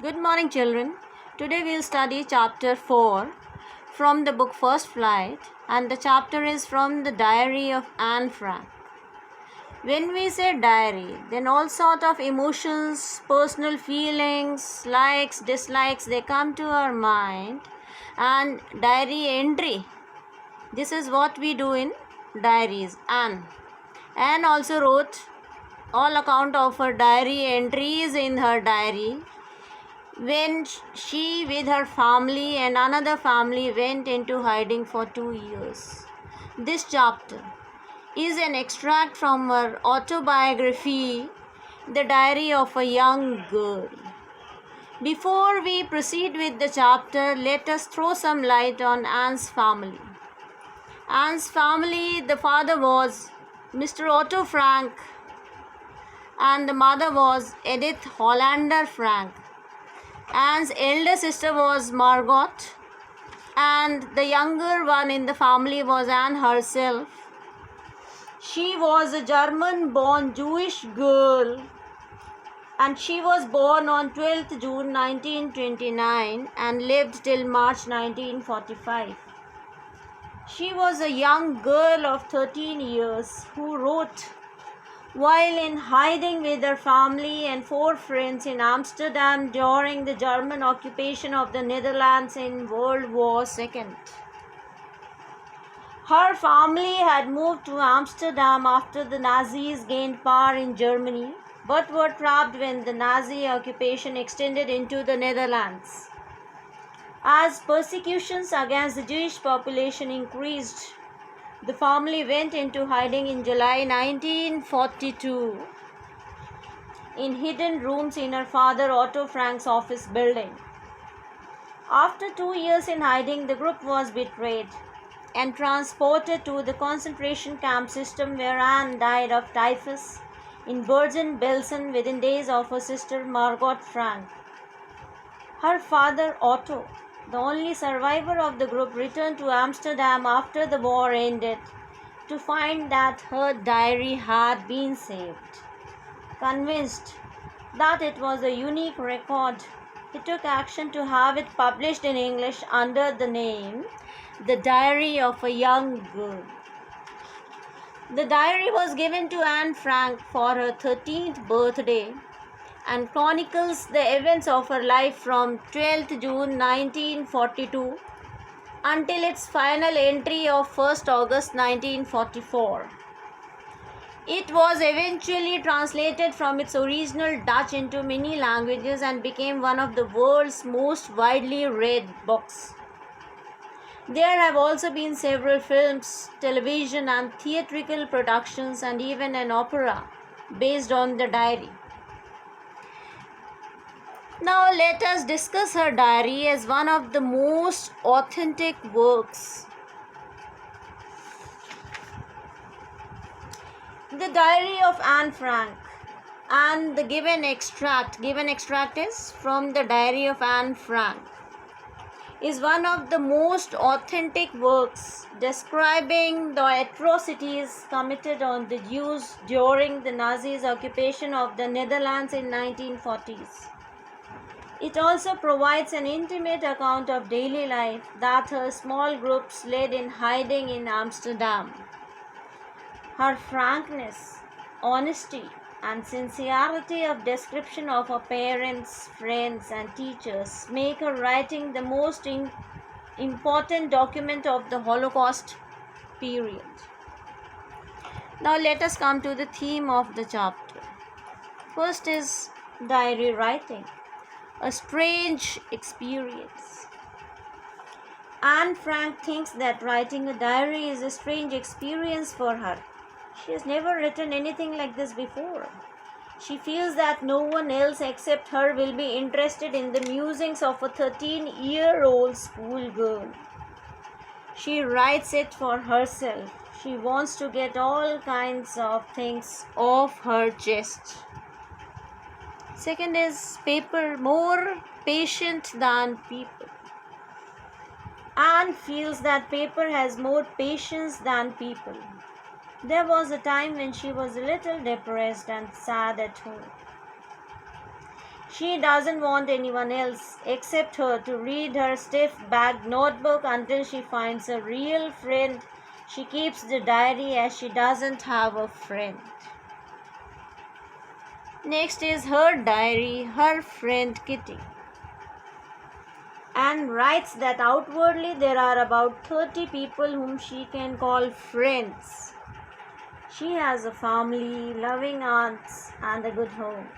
Good morning, children. Today we'll study chapter 4 from the book First Flight, and the chapter is from the diary of Anne Frank. When we say diary, then all sort of emotions, personal feelings, likes, dislikes, they come to our mind, and diary entry. This is what we do in diaries. Anne also wrote all account of her diary entries in her diary when she with her family and another family went into hiding for 2 years. This chapter is an extract from her autobiography, The Diary of a Young Girl. Before we proceed with the chapter, let us throw some light on Anne's family. Anne's family, the father was Mr. Otto Frank and the mother was Edith Hollander Frank. Anne's elder sister was Margot, and the younger one in the family was Anne herself. She was a German-born Jewish girl, and she was born on 12th June 1929 and lived till March 1945. She was a young girl of 13 years who wrote while in hiding with her family and 4 friends in Amsterdam during the German occupation of the Netherlands in World War II. Her family had moved to Amsterdam after the Nazis gained power in Germany, but were trapped when the Nazi occupation extended into the Netherlands. As persecutions against the Jewish population increased, the family went into hiding in July 1942 in hidden rooms in her father Otto Frank's office building. After 2 years in hiding, the group was betrayed and transported to the concentration camp system where Anne died of typhus in Bergen-Belsen within days of her sister Margot Frank. Her father Otto, the only survivor of the group, returned to Amsterdam after the war ended to find that her diary had been saved. Convinced that it was a unique record, he took action to have it published in English under the name The Diary of a Young Girl. The diary was given to Anne Frank for her 13th birthday and chronicles the events of her life from 12th June 1942 until its final entry of 1st August 1944. It was eventually translated from its original Dutch into many languages and became one of the world's most widely read books. There have also been several films, television and theatrical productions, and even an opera based on the diary. Now let us discuss her diary as one of the most authentic works. The Diary of Anne Frank, and the given extract is from the Diary of Anne Frank, is one of the most authentic works describing the atrocities committed on the Jews during the Nazis' occupation of the Netherlands in 1940s. It also provides an intimate account of daily life that her small groups led in hiding in Amsterdam. Her frankness, honesty, and sincerity of description of her parents, friends, and teachers make her writing the most important document of the Holocaust period. Now let us come to the theme of the chapter. First is diary writing. A strange experience. Anne Frank thinks that writing a diary is a strange experience for her. She has never written anything like this before. She feels that no one else except her will be interested in the musings of a 13-year-old schoolgirl. She writes it for herself. She wants to get all kinds of things off her chest. Second is paper, more patient than people. Anne feels that paper has more patience than people. There was a time when she was a little depressed and sad at home. She doesn't want anyone else except her to read her stiff-backed notebook until she finds a real friend. She keeps the diary as she doesn't have a friend. Next is her diary, her friend Kitty, and writes that outwardly there are about 30 people whom she can call friends. She has a family, loving aunts, and a good home.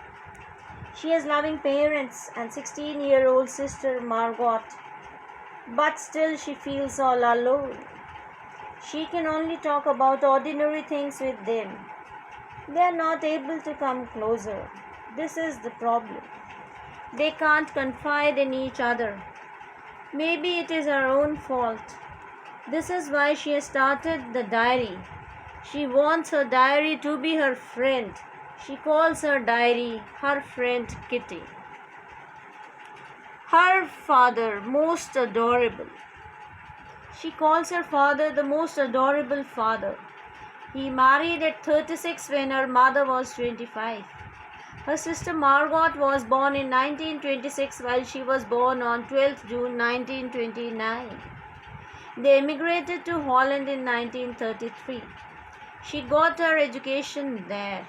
She has loving parents and 16-year-old sister Margot, but still she feels all alone. She can only talk about ordinary things with them. They are not able to come closer. This is the problem. They can't confide in each other. Maybe it is her own fault. This is why she has started the diary. She wants her diary to be her friend. She calls her diary her friend Kitty. Her father, most adorable. She calls her father the most adorable father. He married at 36 when her mother was 25. Her sister Margot was born in 1926 while she was born on 12th June 1929. They emigrated to Holland in 1933. She got her education there.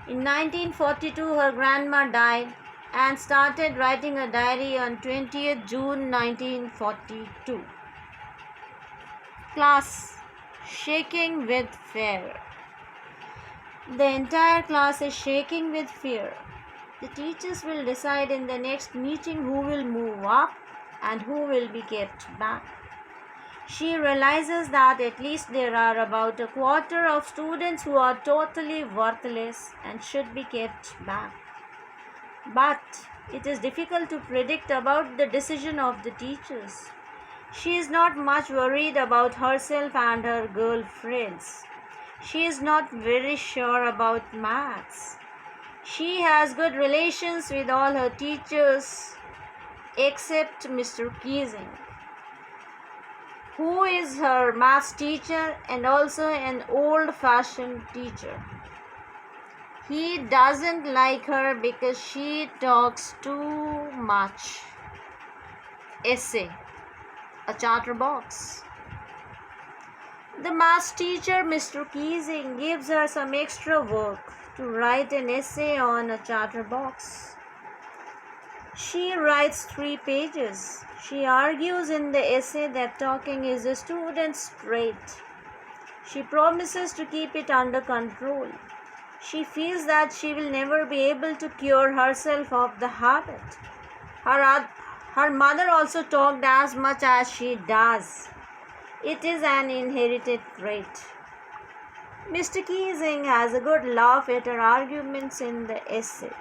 In 1942, her grandma died and started writing a diary on 20th June 1942. Class: shaking with fear. The entire class is shaking with fear. The teachers will decide in the next meeting who will move up and who will be kept back. She realizes that at least there are about a quarter of students who are totally worthless and should be kept back. But it is difficult to predict about the decision of the teachers. She is not much worried about herself and her girlfriends. She is not very sure about maths. She has good relations with all her teachers except Mr. Keesing, who is her maths teacher and also an old-fashioned teacher. He doesn't like her because she talks too much. Essay: a chatterbox. The maths teacher, Mr. Keesing, gives her some extra work to write an essay on a chatterbox. She writes 3 pages. She argues in the essay that talking is a student's trait. She promises to keep it under control. She feels that she will never be able to cure herself of the habit. Her mother also talked as much as she does. It is an inherited trait. Mr. Keesing has a good laugh at her arguments in the essay.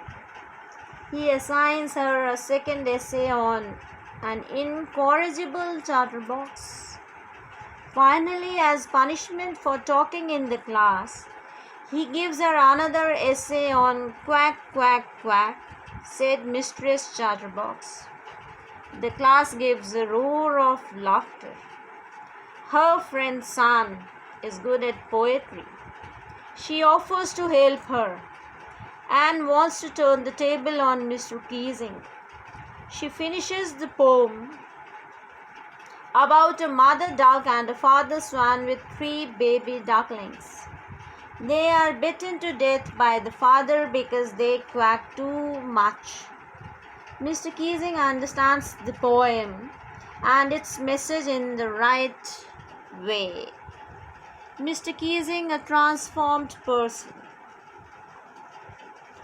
He assigns her a second essay on an incorrigible chatterbox. Finally, as punishment for talking in the class, he gives her another essay on quack, quack, quack, said Mistress Chatterbox. The class gives a roar of laughter. Her friend's son is good at poetry. She offers to help her and wants to turn the table on Mr. Keesing. She finishes the poem about a mother duck and a father swan with 3 baby ducklings. They are bitten to death by the father because they quack too much. Mr. Keesing understands the poem and its message in the right way. Mr. Keesing, a transformed person.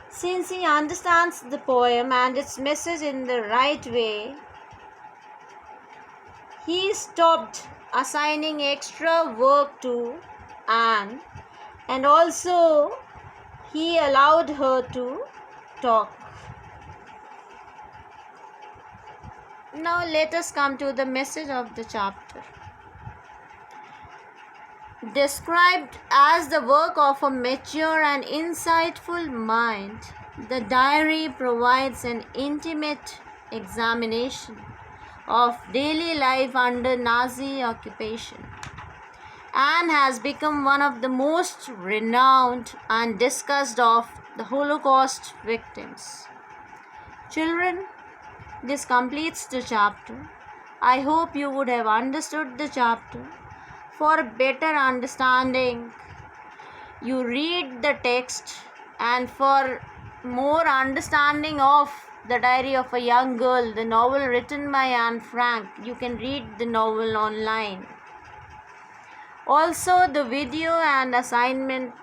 Since he understands the poem and its message in the right way, he stopped assigning extra work to Anne, and also he allowed her to talk. Now let us come to the message of the chapter. Described as the work of a mature and insightful mind, the diary provides an intimate examination of daily life under Nazi occupation and has become one of the most renowned and discussed of the Holocaust victims. Children, this completes the chapter. I hope you would have understood the chapter. For better understanding, you read the text, and for more understanding of The Diary of a Young Girl, the novel written by Anne Frank, you can read the novel online. Also, the video and assignment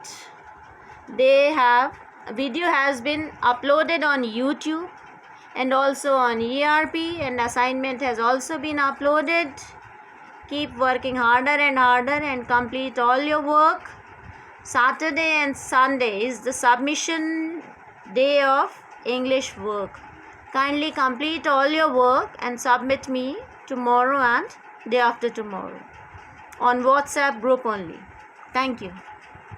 video has been uploaded on YouTube and also on ERP, and assignment has also been uploaded. Keep working harder and harder and complete all your work. Saturday and Sunday is the submission day of English work. Kindly complete all your work and submit me tomorrow and day after tomorrow on WhatsApp group only. Thank you.